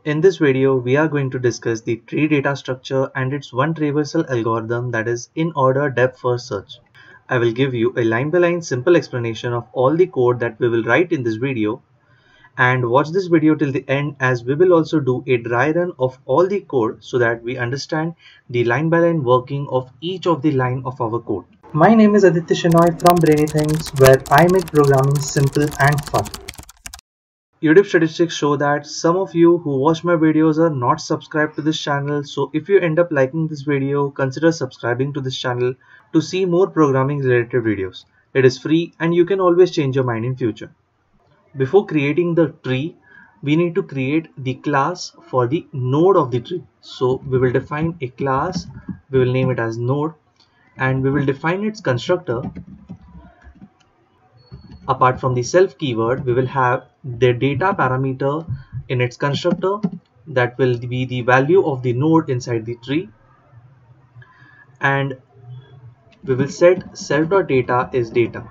In this video, we are going to discuss the tree data structure and its one traversal algorithm, that is in order depth first search. I will give you a line by line simple explanation of all the code that we will write in this video, and watch this video till the end, as we will also do a dry run of all the code so that we understand the line by line working of each of the line of our code. My name is Aditya Shenoy from Brainy Things, where I make programming simple and fun. YouTube statistics show that some of you who watch my videos are not subscribed to this channel, so if you end up liking this video, consider subscribing to this channel to see more programming related videos. It is free and you can always change your mind in future. Before creating the tree, we need to create the class for the node of the tree. So we will define a class, we will name it as node, and we will define its constructor. Apart from the self keyword, we will have the data parameter in its constructor, that will be the value of the node inside the tree, and we will set self.data is data.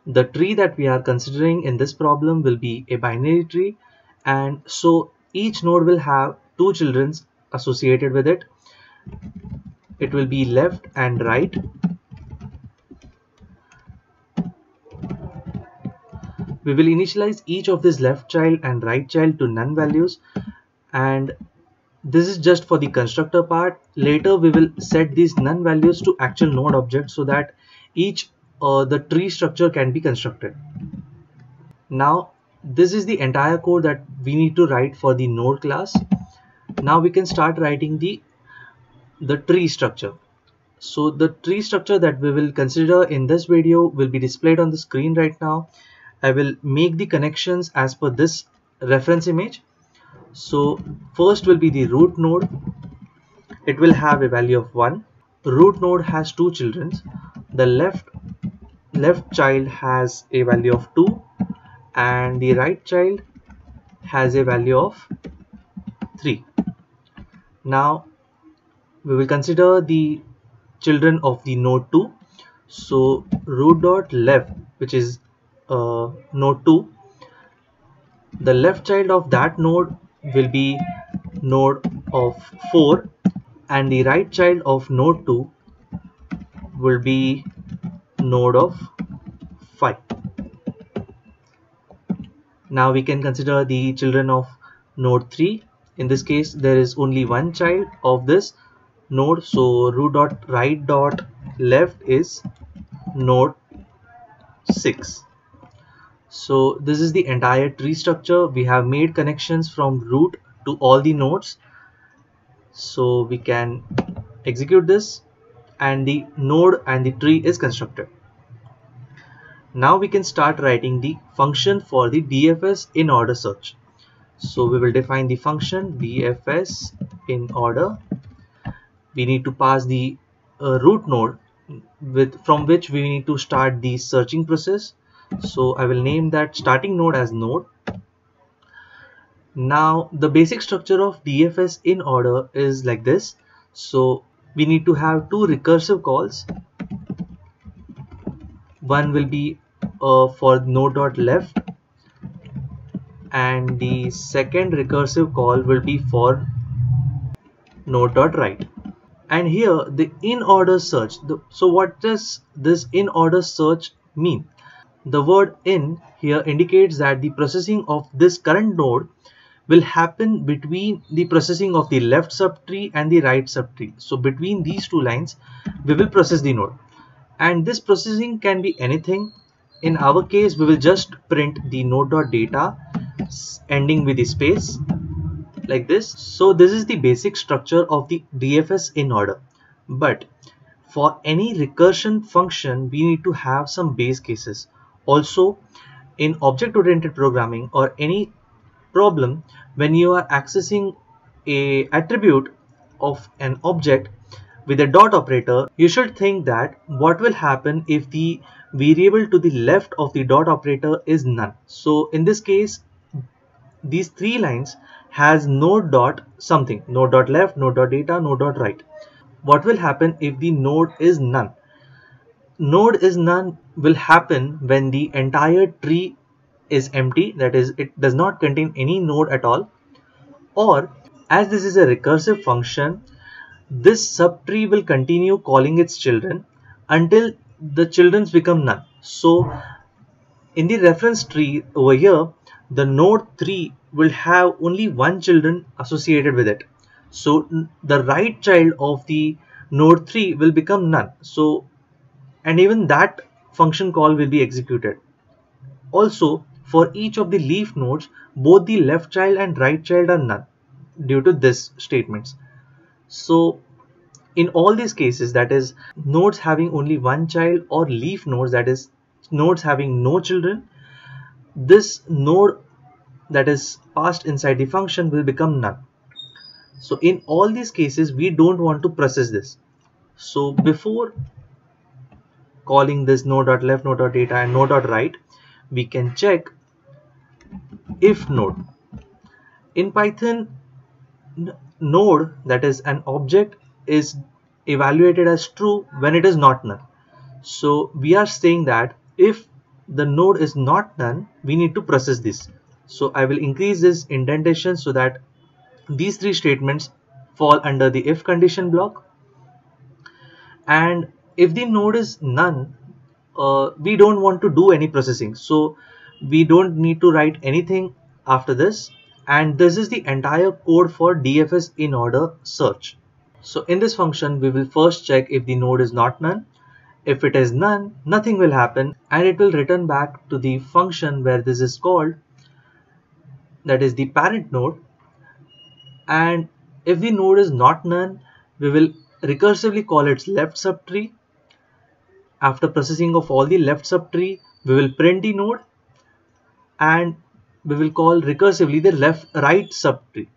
The tree that we are considering in this problem will be a binary tree, and so each node will have two children associated with it. It will be left and right. We will initialize each of this left child and right child to none values, and this is just for the constructor part. Later we will set these none values to actual node objects so that each the tree structure can be constructed. Now this is the entire code that we need to write for the node class. Now we can start writing the tree structure. So the tree structure that we will consider in this video will be displayed on the screen right now. I will make the connections as per this reference image. So first will be the root node. It will have a value of 1. Root node has two children. The left child has a value of 2 and the right child has a value of 3. Now we will consider the children of the node 2. So root dot left, which is node 2, the left child of that node will be node of 4 and the right child of node 2 will be node of 5. Now we can consider the children of node 3. In this case there is only one child of this node, so root dot right dot left is node 6. So this is the entire tree structure. We have made connections from root to all the nodes, so we can execute this and the node and the tree is constructed. Now we can start writing the function for the DFS in order search. So we will define the function DFS in order. We need to pass the root node from which we need to start the searching process. So I will name that starting node as node. Now the basic structure of DFS in order is like this. So we need to have two recursive calls. One will be for node.left and the second recursive call will be for node.right. And here the in order search. So what does this in order search mean? The word in here indicates that the processing of this current node will happen between the processing of the left subtree and the right subtree. So between these two lines we will process the node, and this processing can be anything. In our case we will just print the node.data ending with a space like this. So this is the basic structure of the DFS in order, but for any recursion function we need to have some base cases. Also in object-oriented programming or any problem, when you are accessing a attribute of an object with a dot operator, you should think that what will happen if the variable to the left of the dot operator is none. So in this case these three lines has node dot something, node dot left, node dot data, node dot right. What will happen if the node is none? Node is none will happen when the entire tree is empty, that is it does not contain any node at all, Or as this is a recursive function, this subtree will continue calling its children until the children become none. So in the reference tree over here, the node 3 will have only one children associated with it. So the right child of the node 3 will become none. So, and even that function call will be executed. Also, for each of the leaf nodes, both the left child and right child are none due to this statements. So in all these cases, that is nodes having only one child, or leaf nodes, that is nodes having no children, this node that is passed inside the function will become none. So in all these cases, we don't want to process this. So before calling this node.left, node.data and node.right, we can check if node. In Python, node, that is an object, is evaluated as true when it is not null. So we are saying that if the node is not none, we need to process this. So I will increase this indentation so that these three statements fall under the if condition block. And if the node is none, we don't want to do any processing, so we don't need to write anything after this. And this is the entire code for DFS in order search. So in this function, we will first check if the node is not none. If it is none, nothing will happen, and it will return back to the function where this is called, that is the parent node. And if the node is not none, we will recursively call its left subtree. After processing of all the left subtree, we will print the node, and we will call recursively the right subtree.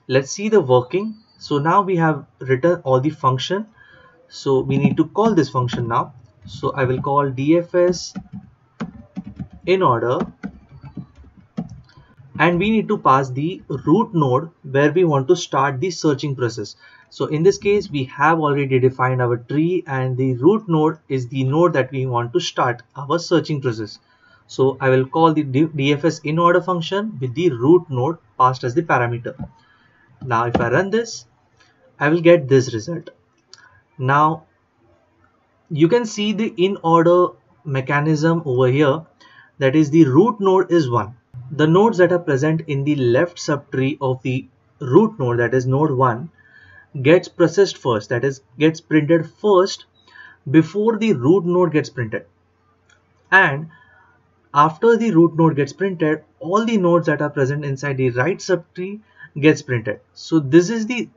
Let's see the working. So now we have written all the function. So we need to call this function now. So I will call DFS in order, and we need to pass the root node where we want to start the searching process. So in this case, we have already defined our tree, and the root node is the node that we want to start our searching process. So I will call the DFS in order function with the root node passed as the parameter. Now if I run this, I will get this result. Now you can see the in order mechanism over here, that is the root node is 1. The nodes that are present in the left subtree of the root node, that is node 1, gets processed first, that is gets printed first before the root node gets printed. And after the root node gets printed, all the nodes that are present inside the right subtree gets printed. So this is the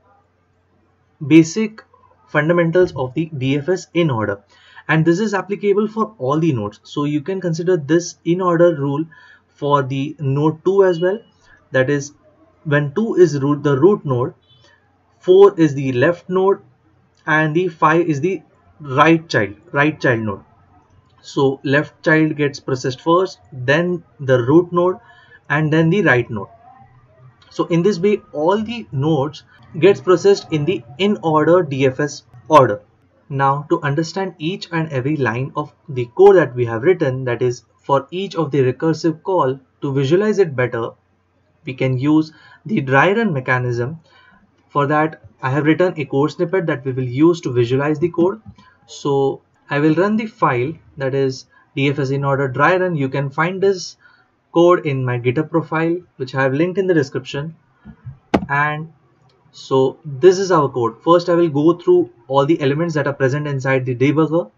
basic fundamentals of the DFS in order, and this is applicable for all the nodes. So you can consider this in order rule for the node 2 as well. That is, when 2 is the root node, 4 is the left node, and the 5 is the right child node. So left child gets processed first, then the root node, and then the right node. So in this way, all the nodes gets processed in the in order DFS order. Now to understand each and every line of the code that we have written, that is for each of the recursive call, to visualize it better, we can use the dry run mechanism. For that, I have written a code snippet that we will use to visualize the code. So I will run the file, that is DFS in order dry run. You can find this code in my GitHub profile, which I have linked in the description. And so this is our code. First, I will go through all the elements that are present inside the debugger.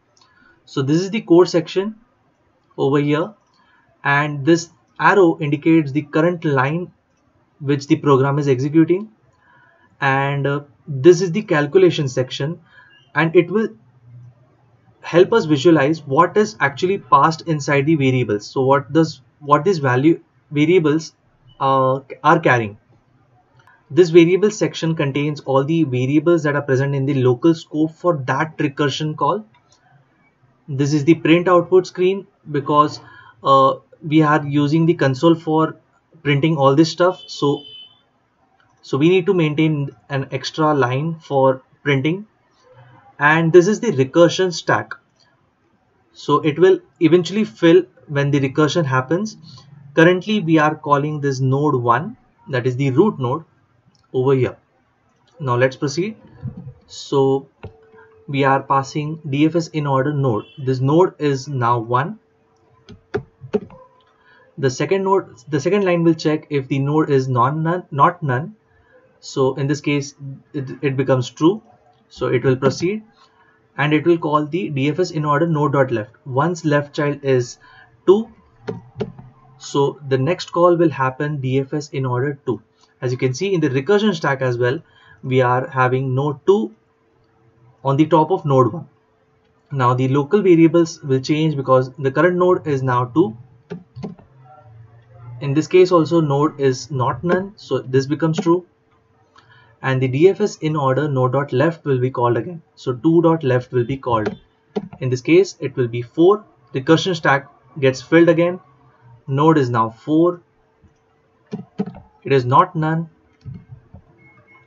So this is the code section over here, and this arrow indicates the current line which the program is executing. And this is the calculation section, and it will help us visualize what is actually passed inside the variables. So what these variables are carrying. This variable section contains all the variables that are present in the local scope for that recursion call. This is the print output screen, because we are using the console for printing all this stuff. So we need to maintain an extra line for printing. And this is the recursion stack. So it will eventually fill when the recursion happens. Currently we are calling this node 1, that is the root node over here. Now let's proceed. So we are passing DFS in order node. This node is now 1. The second line will check if the node is not none. So in this case it becomes true. So it will proceed and it will call the DFS in order node.left. Once left child is 2, so the next call will happen DFS in order 2. As you can see in the recursion stack as well, we are having node 2 on the top of node 1. Now the local variables will change because the current node is now 2. In this case also node is not none, so this becomes true. And the DFS in order node.left will be called again. So 2.left will be called. In this case it will be 4. Recursion stack gets filled again. Node is now 4. It is not none.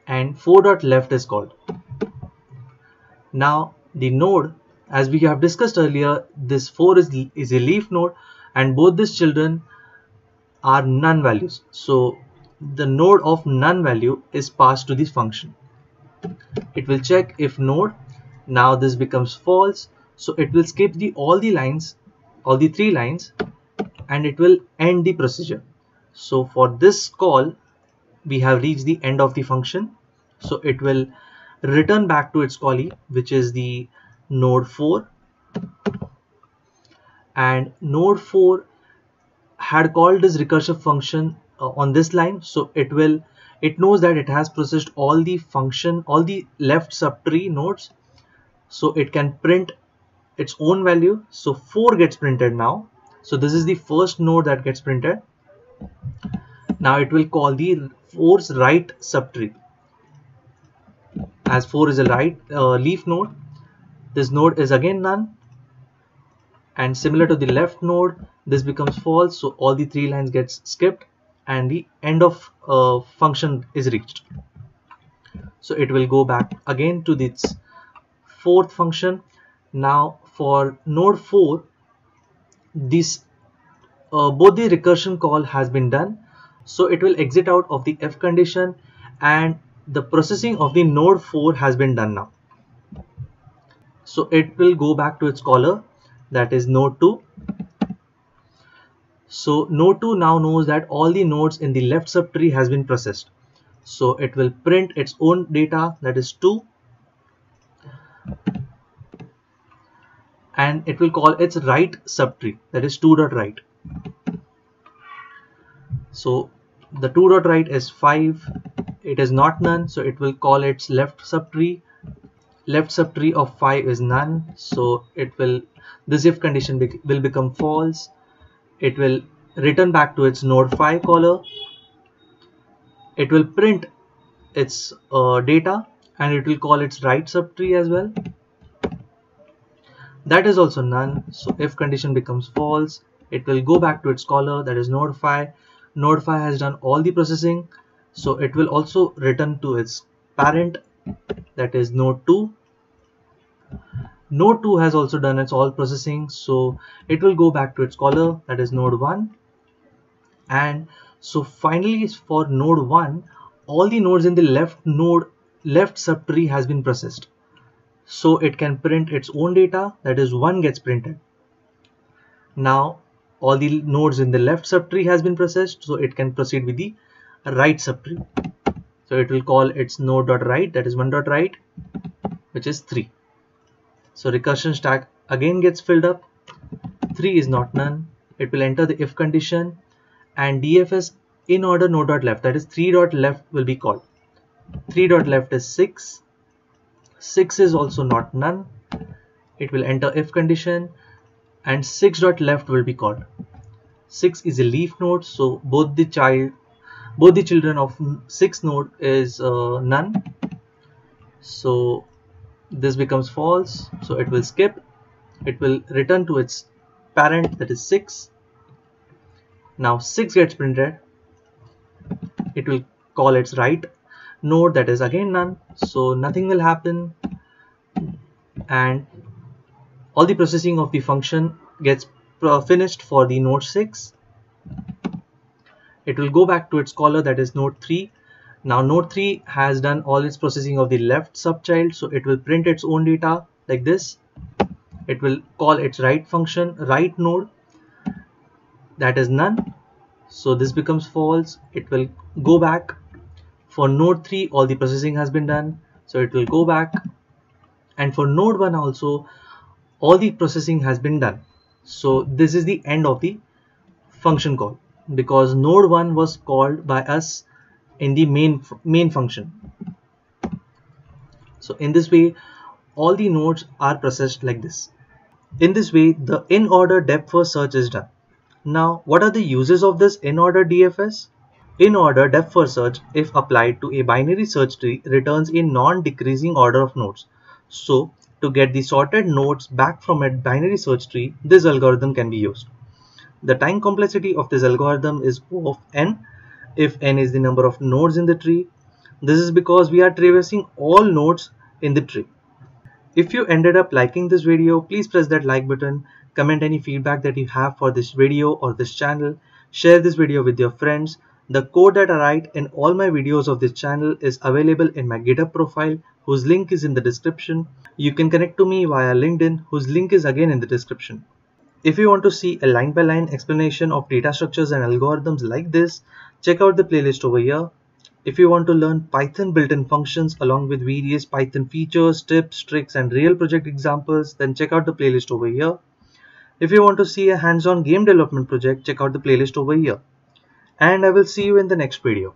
And 4.left is called. Now the node, as we have discussed earlier, this 4 is a leaf node and both these children are none values. So the node of none value is passed to this function. It will check if node, now this becomes false, so it will skip all the 3 lines and it will end the procedure. So for this call we have reached the end of the function, so it will return back to its callee, which is the node 4, and node 4 had called this recursive function on this line, so it knows that it has processed all the left subtree nodes, so it can print its own value. So 4 gets printed now, so this is the first node that gets printed. Now it will call the 4's right subtree. As 4 is a right leaf node, this node is again none, and similar to the left node, this becomes false, so all the 3 lines gets skipped and the end of function is reached. So it will go back again to its 4th function. Now for node 4, this both the recursion call has been done, so it will exit out of the if condition and the processing of the node 4 has been done now. So it will go back to its caller, that is node 2. So node 2 now knows that all the nodes in the left subtree has been processed, so it will print its own data, that is 2, and it will call its right subtree, that is 2.right. So the 2.right is 5. It is not none, so it will call its left subtree. Left subtree of 5 is none, so this if condition will become false. It will return back to its node 5 caller. It will print its data and it will call its right subtree as well. That is also none, so if condition becomes false, it will go back to its caller, that is node 5. Node 5 has done all the processing, so it will also return to its parent, that is node 2. Node 2 has also done its all processing, so it will go back to its caller, that is node 1. And so finally for node 1, all the nodes in the left subtree has been processed, so it can print its own data, that is 1 gets printed. Now all the nodes in the left subtree has been processed, so it can proceed with the right subtree. So it will call its node.right, that is 1.right, which is 3. So recursion stack again gets filled up. 3 is not none. It will enter the if condition and DFS in order node.left, that is 3.left will be called. 3.left is 6. 6 is also not none. It will enter if condition and 6.left will be called. 6 is a leaf node, so both the children of 6 node is none, so this becomes false, so it will skip. It will return to its parent, that is 6. Now 6 gets printed. It will call its right node, that is again none, so nothing will happen, and all the processing of the function gets finished for the node 6. it will go back to its caller, that is node 3. Now node 3 has done all its processing of the left subchild, so it will print its own data like this. It will call its write function, write node, that is none, so this becomes false. It will go back. For node 3 all the processing has been done, so it will go back, and for node 1 also all the processing has been done. So this is the end of the function call, because node 1 was called by us in the main function. So in this way all the nodes are processed like this. In this way the in order depth first search is done. Now what are the uses of this in order DFS? In order depth first search, if applied to a binary search tree, returns a non-decreasing order of nodes. So to get the sorted nodes back from a binary search tree, this algorithm can be used. The time complexity of this algorithm is O of n, if n is the number of nodes in the tree. This is because we are traversing all nodes in the tree. If you ended up liking this video, please press that like button, comment any feedback that you have for this video or this channel, share this video with your friends. The code that I write in all my videos of this channel is available in my GitHub profile, whose link is in the description. You can connect to me via LinkedIn, whose link is again in the description. If you want to see a line-by-line explanation of data structures and algorithms like this, check out the playlist over here. If you want to learn Python built-in functions along with various Python features, tips, tricks, and real project examples, then check out the playlist over here. If you want to see a hands-on game development project, check out the playlist over here. And I will see you in the next video.